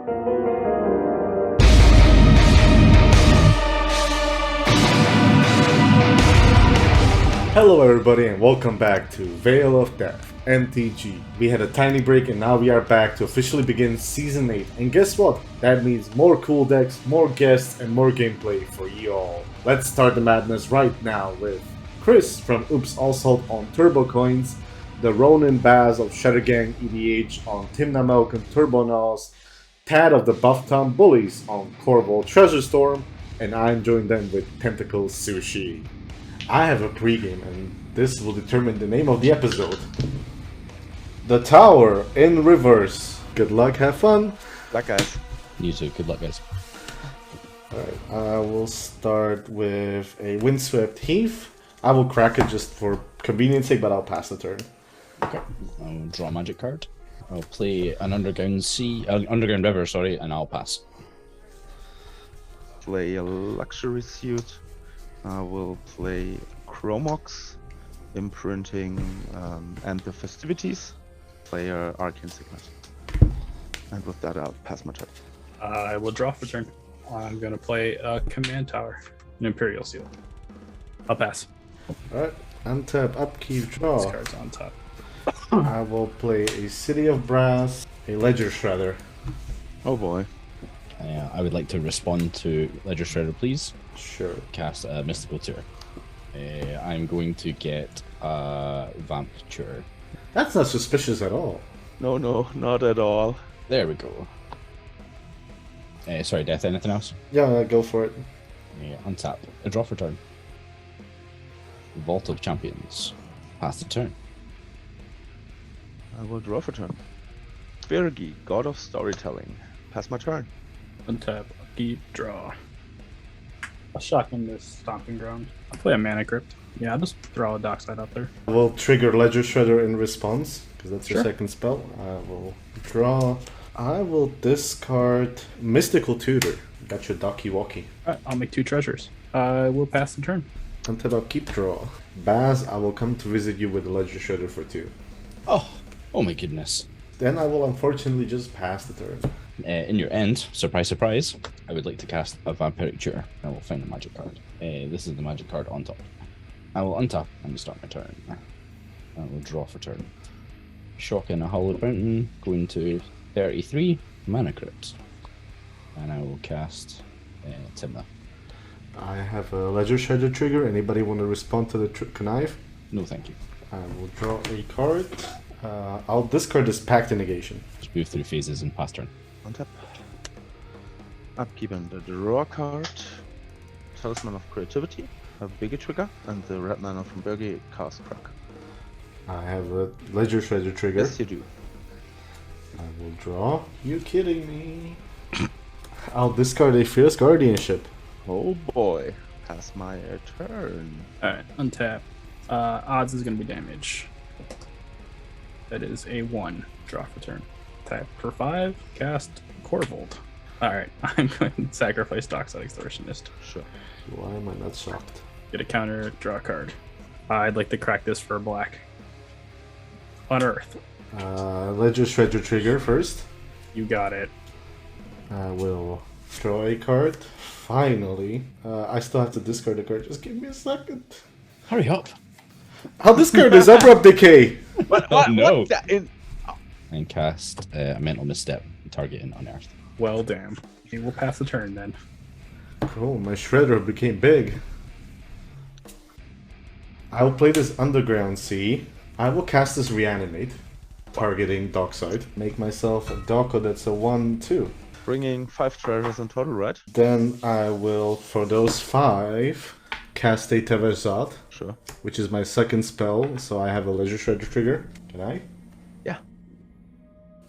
Hello everybody and welcome back to Veil of Death, MTG. We had a tiny break and now we are back to officially begin Season 8. And guess what? That means more cool decks, more guests, and more gameplay for you all. Let's start the madness right now with Chris from Oops Assault on Turbo Coins, the Ronin Baz of Shattergang EDH on Tymna Malcolm Turbo Nos, Tad of the Buff Town Bullies on Korvold Treasure Storm, and I'm joined them with Tentacle Sushi. I have a pregame, and this will determine the name of the episode. The Tower in reverse. Good luck, have fun. Good luck, guys. You too. Good luck, guys. Alright, I will start with a Windswept Heath. I will crack it just for convenience sake, but I'll pass the turn. Okay. I'll draw a magic card. I'll play an Underground River, and I'll pass. Play a Luxury Suit. I will play Chromox, Imprinting, and the Festivities. Play Arcane Signet. And with that, I'll pass my turn. I will draw for turn. I'm going to play a Command Tower, an Imperial Seal. I'll pass. Alright, untap, upkeep, draw. This card's on top. I will play a City of Brass, a Ledger Shredder. Oh boy. I would like to respond to Ledger Shredder, please. Sure. Cast a Mystical Tour. I'm going to get a Vamp Tour. That's not suspicious at all. No, not at all. There we go. Sorry, Death, anything else? Yeah, go for it. Untap. A draw for turn. Vault of Champions. Pass the turn. I will draw for turn. Virgi, God of Storytelling. Pass my turn. Untap, upkeep, draw. I'll shotgun this Stomping Ground. I'll play a Mana Crypt. Yeah, I'll just throw a Dockside out there. I will trigger Ledger Shredder in response, because that's your Sure. second spell. I will draw. I will discard Mystical Tutor. Got your Ducky Walkie. Alright, I'll make 2 treasures. I will pass the turn. Until I'll keep draw. Baz, I will come to visit you with the Ledger Shredder for 2. Oh my goodness. Then I will unfortunately just pass the turn. In your end, surprise, surprise, I would like to cast a Vampiric Tutor. I will find a magic card. This is the magic card on top. I will untap and start my turn. I will draw for turn. Shock in a Hallowed Fountain, going to 33 Mana Crypt. And I will cast Tymna. I have a Ledger Shredder trigger. Anybody want to respond to the connive? No, thank you. I will draw a card. I'll discard this Pact in Negation. Just move through phases and pass turn. Untap. Upkeep and the draw card. Talisman of Creativity. A Biggie Trigger. And the red mana from Virgi, cast Krark. I have a Ledger Shredder trigger. Yes, you do. I will draw. You kidding me? I'll discard a Fierce Guardianship. Oh boy. Pass my turn. Alright, untap. Odds is going to be damage. That is a 1. Draw for turn. Tap for 5. Cast Korvold. Alright, I'm going to sacrifice Dockside Extortionist. Sure. Why am I not shocked? Get a counter, draw a card. I'd like to crack this for black. Unearth. Ledger Shredder trigger first. You got it. I will draw a card. Finally. I still have to discard the card. Just give me a second. Hurry up! I'll discard this Abrupt Decay! What? no. What the, And cast a Mental Misstep, targeting Unearthed. Well, damn. Okay, we'll pass the turn then. Cool, my Shredder became big. I will play this Underground Sea. I will cast this Reanimate, targeting Dockside. Make myself a Doko that's a 1-2. Bringing 5 treasures in total, right? Then I will, for those 5, cast a Tevesh, Sure. which is my second spell, so I have a Ledger Shredder trigger. Can I? Yeah.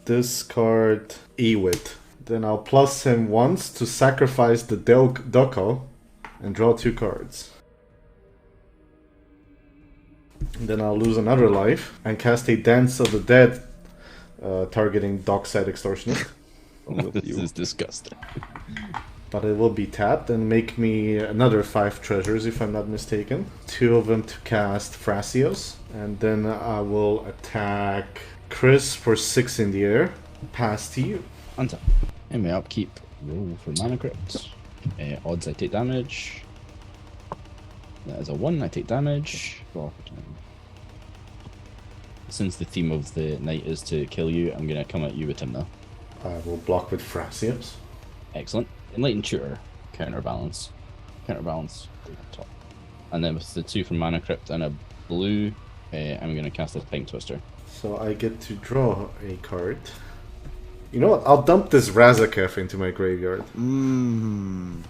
Discard Ewit. Then I'll plus him once to sacrifice the Doko and draw 2 cards. Then I'll lose another life and cast a Dance of the Dead, targeting Dockside Extortionist. This is disgusting. But it will be tapped and make me another 5 treasures if I'm not mistaken. 2 of them to cast Thrasios. And then I will attack Chris for 6 in the air. Pass to you. Untap. In my upkeep, roll for mana crypt. Odds I take damage. That is a 1, I take damage. Draw for turn. Since the theme of the night is to kill you, I'm going to come at you with Tymna. I will block with Thrasios. Excellent. Enlightened Tutor, counterbalance. Counterbalance, top. And then with the 2 from Mana Crypt and a blue, I'm going to cast a Time Twister. So I get to draw a card. You know what? I'll dump this Razaketh into my graveyard.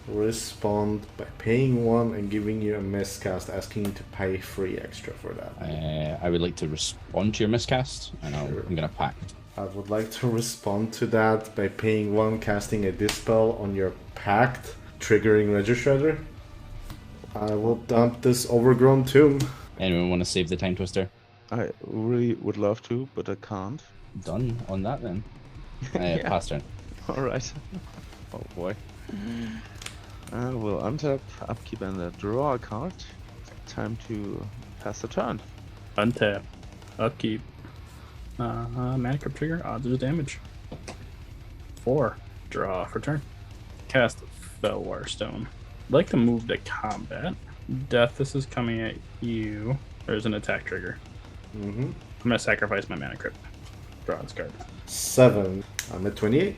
Respond by paying 1 and giving you a miscast, asking you to pay 3 extra for that. I would like to respond to your miscast, and I'm going to pact. I would like to respond to that by paying 1, casting a Dispel on your Pact, triggering Registrar. I will dump this Overgrown Tomb. Anyone want to save the Time Twister? I really would love to, but I can't. Done on that then. Yeah. Pass turn. Alright. Oh boy. I will untap, upkeep, and draw a card. Time to pass the turn. Untap. Upkeep. Mana Crypt trigger. Odds of damage. 4. Draw for turn. Cast Felwar Stone. I'd like to move to combat. Death, this is coming at you. There's an attack trigger. I'm gonna sacrifice my Mana Crypt. Draw this card. 7. I'm at 28.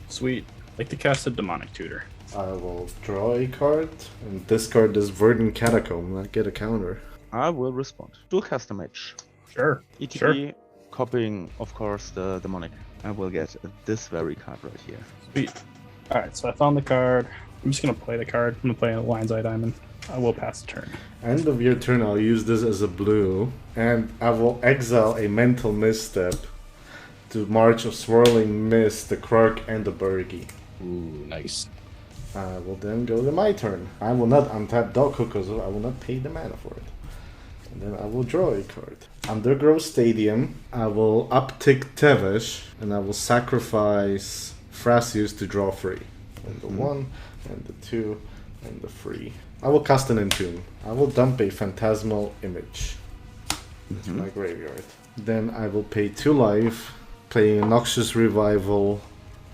Sweet. I'd like to cast a Demonic Tutor. I will draw a card and discard this Verdant Catacomb and get a counter. I will respond. Dual Caster Mage. Sure. ETB, Sure. copying, of course, the demonic. I will get this very card right here. Sweet. Alright, so I found the card. I'm just gonna play the card. I'm gonna play a Lion's Eye Diamond. I will pass the turn. End of your turn, I'll use this as a blue, and I will exile a Mental Misstep to March of Swirling Mist, the Krark, and the Burgi. Ooh, nice. I will then go to my turn. I will not untap Dog because I will not pay the mana for it. And then I will draw a card. Undergrowth Stadium, I will uptick Tevesh, and I will sacrifice Thrasios to draw 3. And the 1, and the 2, and the 3. I will cast an Entomb. I will dump a Phantasmal Image into my graveyard. Then I will pay 2 life, playing a Noxious Revival,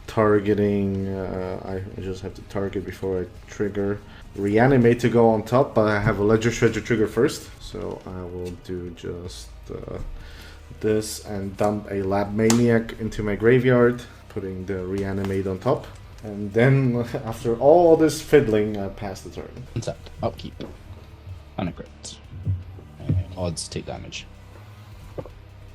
targeting... I just have to target before I trigger. Reanimate to go on top, but I have a Ledger Shredder trigger first. So I will do just this and dump a Lab Maniac into my graveyard, putting the Reanimate on top. And then, after all this fiddling, I pass the turn. Untap. Upkeep. Mana Crypt. Odds take damage.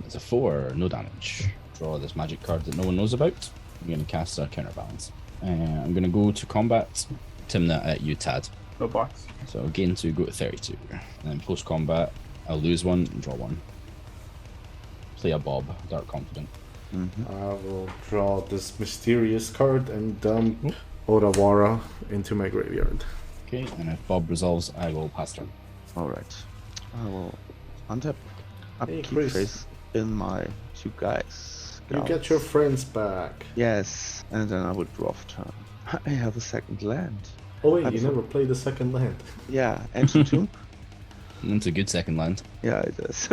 It's a 4, no damage. Draw this magic card that no one knows about. I'm going to cast a counterbalance. I'm going to go to combat. Tymna at you, Tad. No box. So gain 2, go to 32. And then post combat, I'll lose 1 and draw 1. Play a Bob, Dark Confident. I will draw this mysterious card and dump Odawara into my graveyard. Okay, and if Bob resolves, I will pass turn. Alright. I will untap, Hey, upkeep Chris. face in my 2 guys. You get your friends back. Yes, and then I would draw for turn. I have a second land. Oh wait, you Absolutely. never played the second land. Yeah, Ancient Tomb. It's a good second land. Yeah, it is.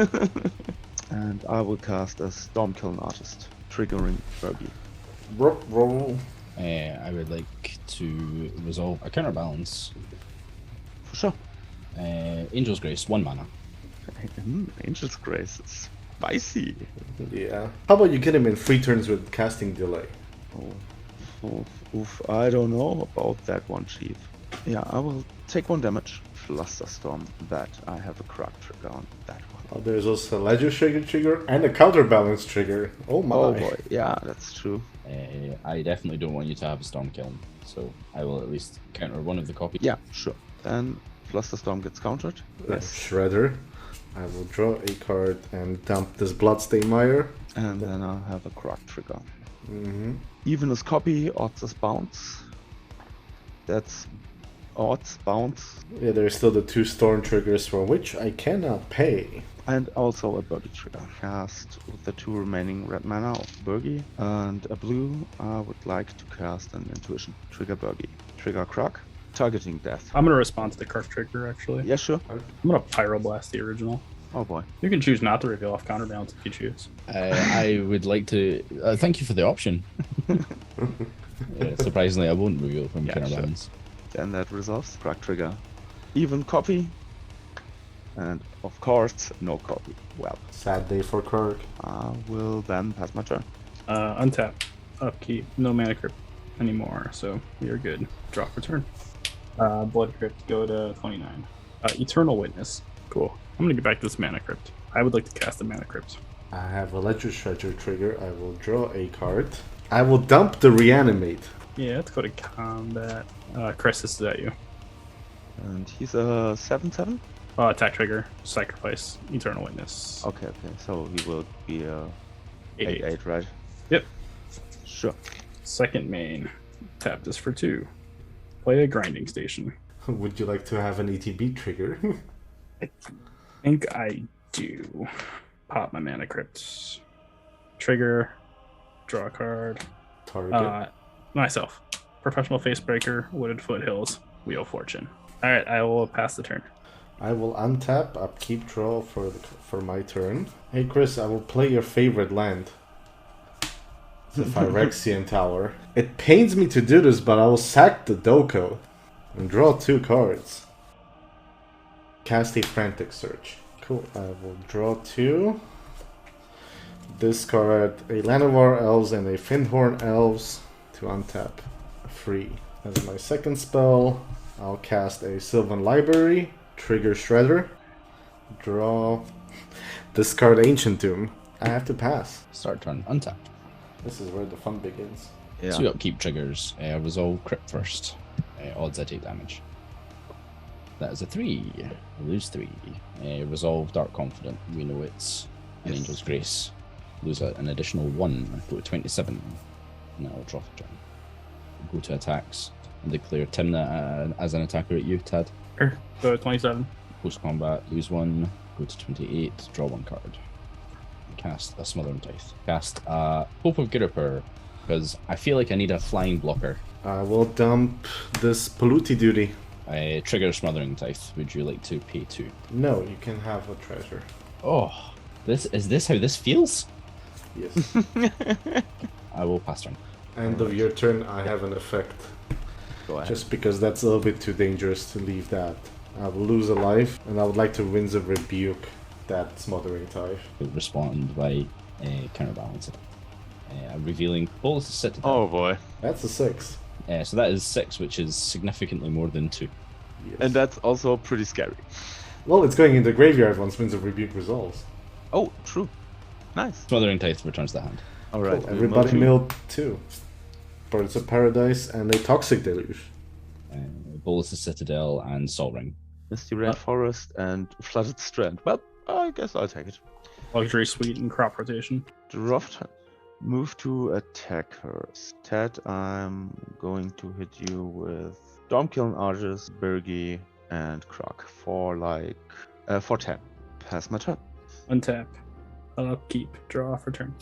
And I will cast a Stormkiln Artist, triggering Burgi. Roll. I would like to resolve a counterbalance. For sure. Angel's Grace, 1 mana. Angel's Grace is spicy. Yeah. How about you get him in 3 turns with casting delay? Oof, I don't know about that one, Chief. Yeah, I will take 1 damage. Flusterstorm, that I have a Krark trigger on that one. Oh, there's also a Ledger trigger and a counterbalance trigger. Oh my. Oh boy, yeah, that's true. I definitely don't want you to have a Stormkiln, so I will at least counter 1 of the copies. Yeah, sure. Then Flusterstorm gets countered. Yes. Shredder. I will draw a card and dump this Bloodstained Mire. And then I'll have a Krark trigger. Mm-hmm. Even as copy, odds as bounce. That's odds, bounce, Yeah, there's still the 2 Storm triggers for which I cannot pay. and also a Burgi trigger. Cast with the 2 remaining red mana of Burgi. And a blue, I would like to cast an Intuition. Trigger Burgi. Trigger Krark. Targeting death. I'm gonna respond to the Krark trigger actually. Yeah, sure. I'm gonna Pyroblast the original. Oh boy. You can choose not to reveal off counterbalance if you choose. I would like to thank you for the option. Surprisingly, I won't reveal from Yeah, counterbalance. Then that resolves. Krark trigger. Even copy. And of course, no copy. Well, Sad day for Krark. I will then pass my turn. Untap, upkeep, no mana crypt anymore, so we are good. Draw for turn. Blood crypt, go to 29. Eternal Witness, cool. I'm gonna get back to this mana crypt. I would like to cast a mana crypt. I have a Ledger Treasure trigger. I will draw a card. I will dump the Reanimate. Yeah, let's go to combat. Chris, this is at you. And he's a 7/7. Attack trigger, sacrifice, Eternal Witness. Okay. So he will be a 8/8. 8/8, right? Yep. Sure. Second main, tap this for 2. Play a grinding station. Would you like to have an ETB trigger? I think I do. Pop my mana crypts. Trigger, draw a card. Target. Myself. Professional Facebreaker, Wooded Foothills, Wheel of Fortune. Alright, I will pass the turn. I will untap, upkeep, draw for my turn. Hey Chris, I will play your favorite land. The Phyrexian Tower. It pains me to do this, but I will sack the Doko and draw 2 cards. Cast a Frantic Search. Cool, I will draw 2. Discard a Llanowar Elves and a Fyndhorn Elves to untap. Free. As my second spell, I'll cast a Sylvan Library. Trigger Shredder. Draw. Discard Ancient Tomb. I have to pass. Start turn, untap. This is where the fun begins. Yeah. 2 upkeep triggers. Resolve crypt first. Odds I take damage. That is a 3. Lose 3. Resolve Dark Confident. We know it's an Yes. Angel's Grace. Lose an additional 1. Go to 27. Now I'll draw for turn. Go to attacks. And declare Tymna as an attacker at you, Tad. Go to 27. Post combat, lose 1. Go to 28. Draw 1 card. Cast a Smothering Tithe. Cast Hope of Giripur, because I feel like I need a flying blocker. I will dump this Polluti Duty. Trigger Smothering Tithe. Would you like to pay 2? No, you can have a treasure. Oh, is this how this feels? Yes. I will pass turn. End of your turn, I have an effect. Go ahead. Just because that's a little bit too dangerous to leave that. I will lose a life, and I would like to Winds of Rebuke that Smothering Tithe. Respond by counterbalancing. Revealing Bolus Citadel. Oh boy. That's a 6. So that is 6, which is significantly more than 2. Yes. And that's also pretty scary. Well, it's going in the graveyard once Winds of Rebuke resolves. Oh, true. Nice. Smothering Tithe returns the hand. Alright. Cool. Everybody milled 2. Birds of Paradise and a Toxic Deluge. Bolus Citadel and Sol Ring. Misty Red Forest and Flooded Strand. Well, I guess I'll take it. Luxury Suite and Crop Rotation. Draw turn. Move to attackers. Ted, I'm going to hit you with Stormkiln Arges, Birgi, and Krark for 10. Pass my turn. Untap. Upkeep. Draw for turn.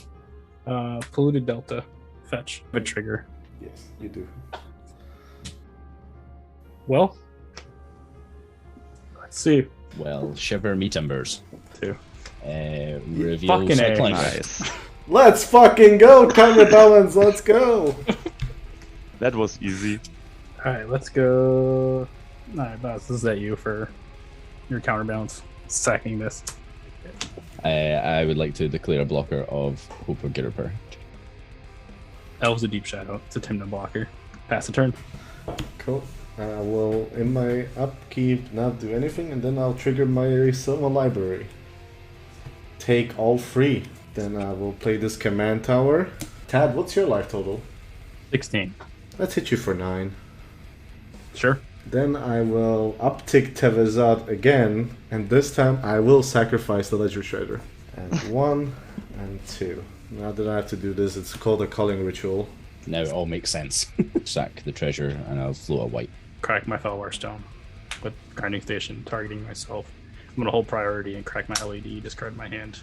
Polluted Delta. Fetch. A trigger. Yes, you do. Well, let's see. Well, shiver me timbers. 2. Reveal Fucking A. Cycling. Nice. Let's fucking go, counterbalance, let's go! That was easy. Alright, let's go. Alright, boss, this is at you for your counterbalance. Sacking this. I would like to declare a blocker of Hope of Giripur. Elves a Deep Shadow. It's a Tymna blocker. Pass the turn. Cool. I will, in my upkeep, not do anything, and then I'll trigger my Sylvan Library. Take all 3. Then I will play this command tower. Tad, what's your life total? 16. Let's hit you for 9. Sure. Then I will uptick Tevesh again, and this time I will sacrifice the Ledger Shredder. And 1 and 2. Now that I have to do this, it's called a culling ritual. Now it all makes sense. Sack the treasure and I'll float a white. Crack my Felwar Stone with Grinding Station, targeting myself. I'm going to hold priority and crack my LED, discard my hand.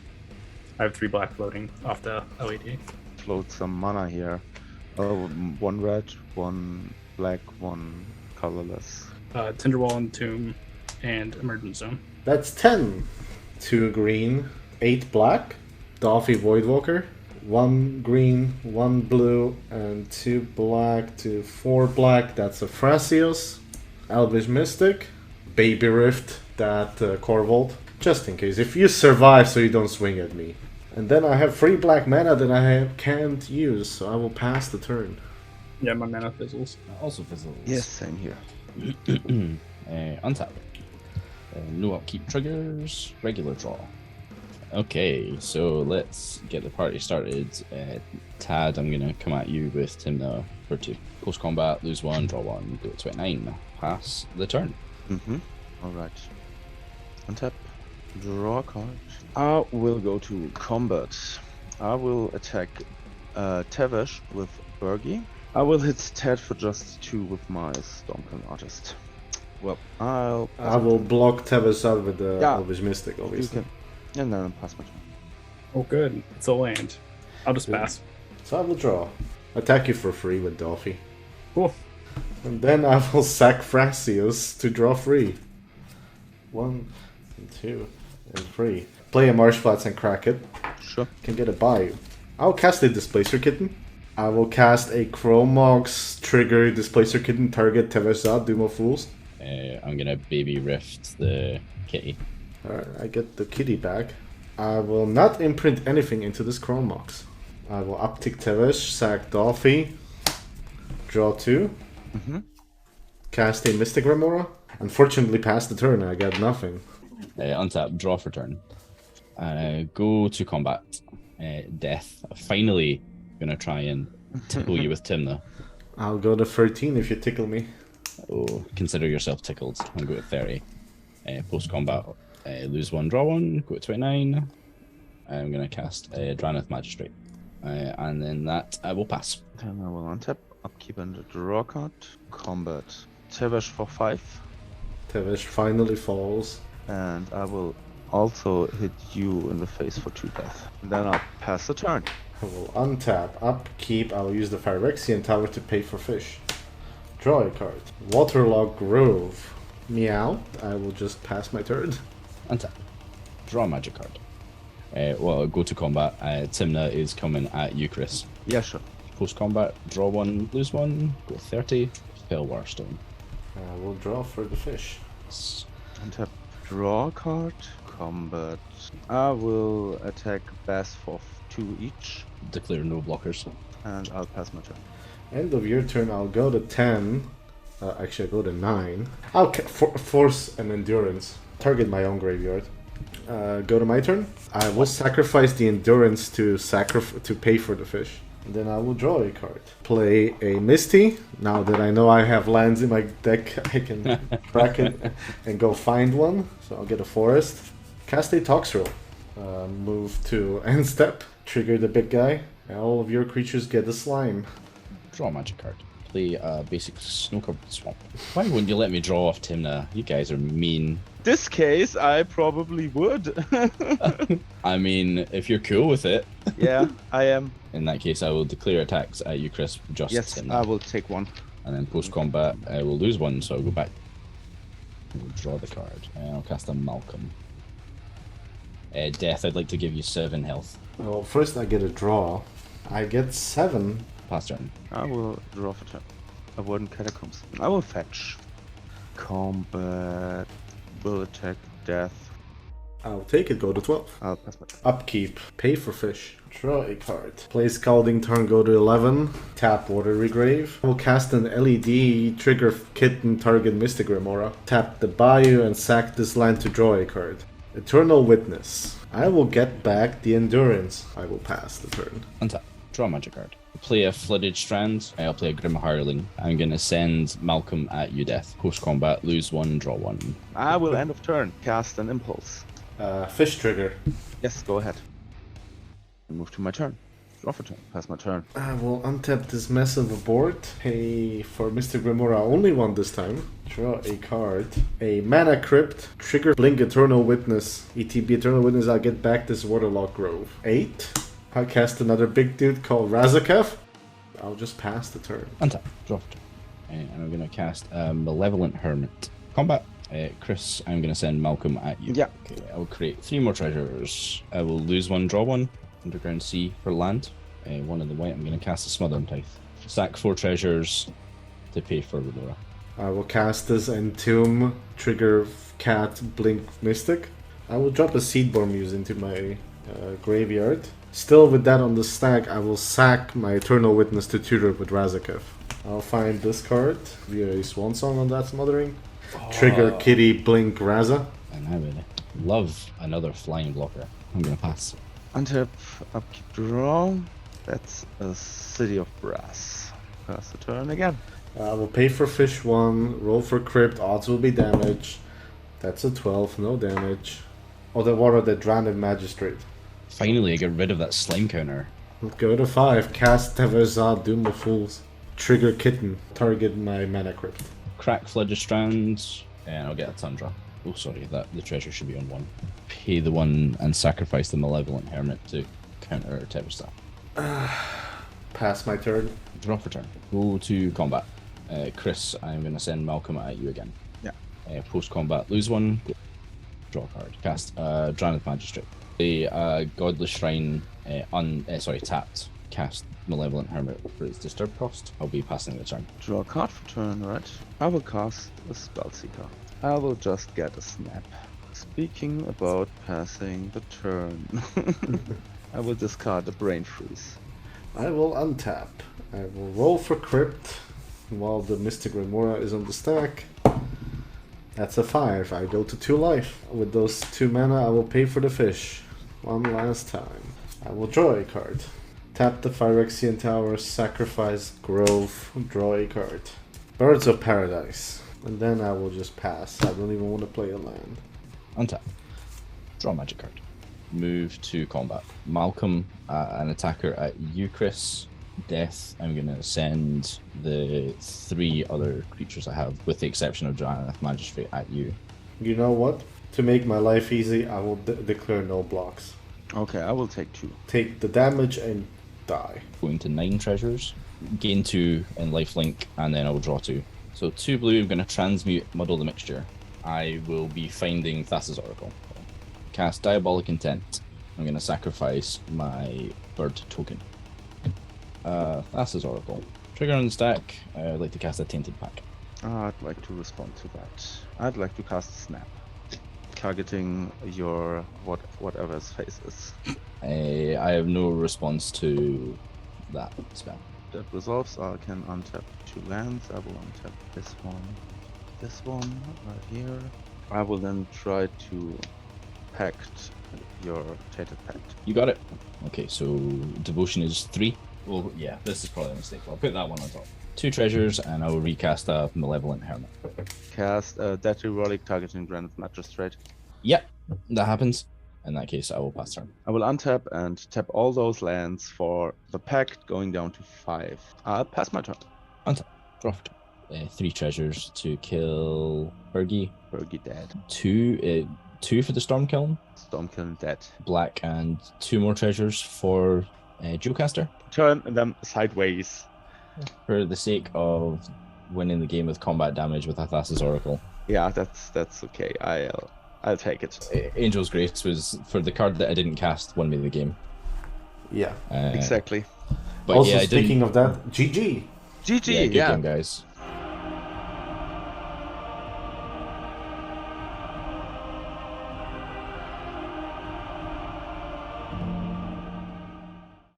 I have 3 black floating off the LED. Float some mana here. Oh, 1 red, 1 black, 1 colorless. Tinderwall and Tomb and Emergent Zone. That's 10! 2 green, 8 black, Dolphy Voidwalker, 1 green, 1 blue, and 2 black to 4 black. That's a Thrasios, Elvish Mystic, Baby Rift, that Korvold, just in case. If you survive so you don't swing at me. And then I have 3 black mana that can't use, so I will pass the turn. Yeah, my mana fizzles. Also fizzles. Yes, same here. Untap. No upkeep triggers. Regular draw. Okay, so let's get the party started. Tad, I'm gonna come at you with Tymna for 2. Post combat, lose 1, draw 1, go to 29. Pass the turn. Alright. Untap. Draw a card. I will go to combat. I will attack Tevesh with Bergie. I will hit Ted for just 2 with my Stormclan Artist. Well, I will block Tevesh out with the Elvish Mystic, obviously. And then I'll pass my turn. Oh, good. It's a land. I'll just pass. So I will draw. Attack you for free with Dolphy. Cool. And then I will sack Thrasios to draw 3. 1, and 2, and 3. Play a Marshflats and crack it. Sure. Can get a buy. I'll cast a Displacer Kitten. I will cast a Chromox, trigger Displacer Kitten, target Tevesh Zad, Doom of Fools. I'm gonna Baby Rift the kitty. Alright, I get the kitty back. I will not imprint anything into this Chromox. I will uptick Tevesh, sack Dolphy, draw 2, cast a Mystic Remora. Unfortunately, pass the turn, I got nothing. Untap, draw for turn. Go to combat. Death. Finally, gonna try and tickle you with Tymna. I'll go to 13 if you tickle me. Oh, consider yourself tickled. I'll go to 30. Post combat, lose 1, draw 1, go to 29. I'm gonna cast Draneth Magistrate. And then that I will pass. Then I will untap, upkeep and draw a card. Combat. Tevesh for 5. Tevesh finally falls. And I will also hit you in the face for 2 death. And then I'll pass the turn. I will untap, upkeep, I will use the Phyrexian Tower to pay for fish. Draw a card. Waterlogged Grove. Meow. I will just pass my turn. Untap. Draw a magic card. Well, go to combat. Tymna is coming at you, Chris. Yeah, sure. Post combat, draw 1, lose 1, go to 30. Spell Warstone. I will draw for the fish. Untap, draw a card. Combat. I will attack Bass for 2 each. Declare no blockers. And I'll pass my turn. End of your turn, I'll go to 10. Actually, I'll go to 9. I'll force an endurance. Target my own graveyard. Go to my turn. I will sacrifice the endurance to pay for the fish. And then I will draw a card. Play a Misty. Now that I know I have lands in my deck, I can crack it and go find one. So I'll get a forest. Cast a Toxrill. Move to end step. Trigger the big guy. And all of your creatures get a slime. Draw a magic card. Play a basic snow-covered swamp. Why wouldn't you let me draw off Tymna? You guys are mean. This case, I probably would. I mean, if you're cool with it. Yeah, I am. In that case, I will declare attacks at you, Chris. Just Yes, Tymna. I will take 1. And then post-combat, I will lose 1, so I'll go back. We'll draw the card. And I'll cast a Malcolm. Death, I'd like to give you 7 health. Well, first I get a draw. I get 7. Pass turn. I will draw for turn. Avoidant Catacombs. I will fetch. Combat. Will attack. Death. I'll take it, go to 12. I'll pass my turn. Upkeep, pay for fish. Draw a card. Play Scalding Turn, go to 11. Tap Water Regrave. I will cast an LED, trigger Kitten, target Mystic Remora. Tap the Bayou and sack this land to draw a card. Eternal Witness. I will get back the Endurance. I will pass the turn. Untap. Draw a magic card. Play a Flooded Strand. I'll play a Grim Hireling. I'm gonna send Malcolm at you, Death. Post combat, lose 1, draw 1. I will end of turn. Cast an Impulse. Fish Trigger. Yes, go ahead. Move to my turn. Draw for turn. Pass my turn. I will untap this massive board. Pay for Mystic Remora, only 1 this time. Draw a card. A Mana Crypt. Trigger Blink Eternal Witness. ETB Eternal Witness, I'll get back this Waterlogged Grove. 8. I cast another big dude called Razaketh. I'll just pass the turn. Untap. Draw for turn. And I'm gonna cast a Malevolent Hermit. Combat. Chris, I'm going to send Malcolm at you. Yeah. Okay, I will create 3 more treasures. I will lose 1, draw 1. Underground Sea for land. 1 in the white. I'm going to cast a Smothering Tithe. Sack 4 treasures to pay for Redora. I will cast this Entomb, trigger Cat, Blink Mystic. I will drop a Seedborn Muse into my graveyard. Still with that on the stack, I will sack my Eternal Witness to tutor with Razaketh. I'll find this card via a Swan Song on that Smothering. Trigger Kitty, Blink Raza. And I would love another flying blocker. I'm going to pass. Untap, upkeep, draw. That's a City of Brass. Pass the turn again. I will pay for fish 1, roll for crypt, odds will be damage. That's a 12, no damage. Oh, the water, the Drowned Magistrate. Finally, I get rid of that slime counter. Go to 5, cast Tevesh, Doom of Fools. Trigger Kitten, target my Mana Crypt. Crack Fledgestrand, and I'll get a Tundra. Oh, sorry, the treasure should be on 1. Pay the 1 and sacrifice the Malevolent Hermit to counter Tevesh. Pass my turn. Draw for turn. Go to combat. Chris, I'm going to send Malcolm at you again. Yeah. Post combat, lose 1. Draw a card. Cast Drowned Magistrate. A Godless Shrine, tapped. Cast Malevolent Hermit for its disturb cost. I'll be passing the turn. Draw a card for turn, right? I will cast a Spellseeker. I will just get a snap. Speaking about passing the turn, I will discard the Brain Freeze. I will untap. I will roll for crypt while the Mystic Remora is on the stack. That's a 5. I go to 2 life. With those 2 mana, I will pay for the fish. 1 last time. I will draw a card. Tap the Phyrexian Tower, sacrifice Grove, draw a card. Birds of Paradise. And then I will just pass. I don't even want to play a land. Untap. Draw a magic card. Move to combat. Malcolm, an attacker at you, Chris. Death, I'm going to send the 3 other creatures I have, with the exception of Giant Magistrate, at you. You know what? To make my life easy, I will declare no blocks. Okay, I will take 2. Take the damage and die. Going to 9 treasures. Gain 2 in lifelink, and then I will draw 2. So 2 blue, I'm going to transmute Muddle the Mixture. I will be finding Thassa's Oracle. Cast Diabolic Intent. I'm going to sacrifice my bird token. Thassa's Oracle. Trigger on the stack. I'd like to cast a Tainted Pack. I'd like to respond to that. I'd like to cast Snap. Targeting your whatever his face is. I have no response to that spell. That resolves. I can untap 2 lands. I will untap this one right here. I will then try to pact your Tainted Pact. You got it. Okay, so Devotion is 3. Well, yeah, this is probably a mistake. I'll put that one on top. 2 treasures, and I will recast a Malevolent Hermit. Cast Deadly Relic targeting Grand Magistrate. Yep, that happens. In that case, I will pass turn. I will untap and tap all those lands for the pact going down to 5. I'll pass my turn. Untap. Draw for turn. 3 treasures to kill Bergie. Bergie dead. 2 for the Stormkiln. Stormkiln dead. Black, and 2 more treasures for Geocaster. Turn them sideways. For the sake of winning the game with combat damage with Thassa's Oracle. Yeah, that's okay. I'll take it. Angel's Grace was for the card that I didn't cast, won me the game. Yeah. Exactly. But also, yeah, speaking of that, GG. GG. Yeah, good game, guys.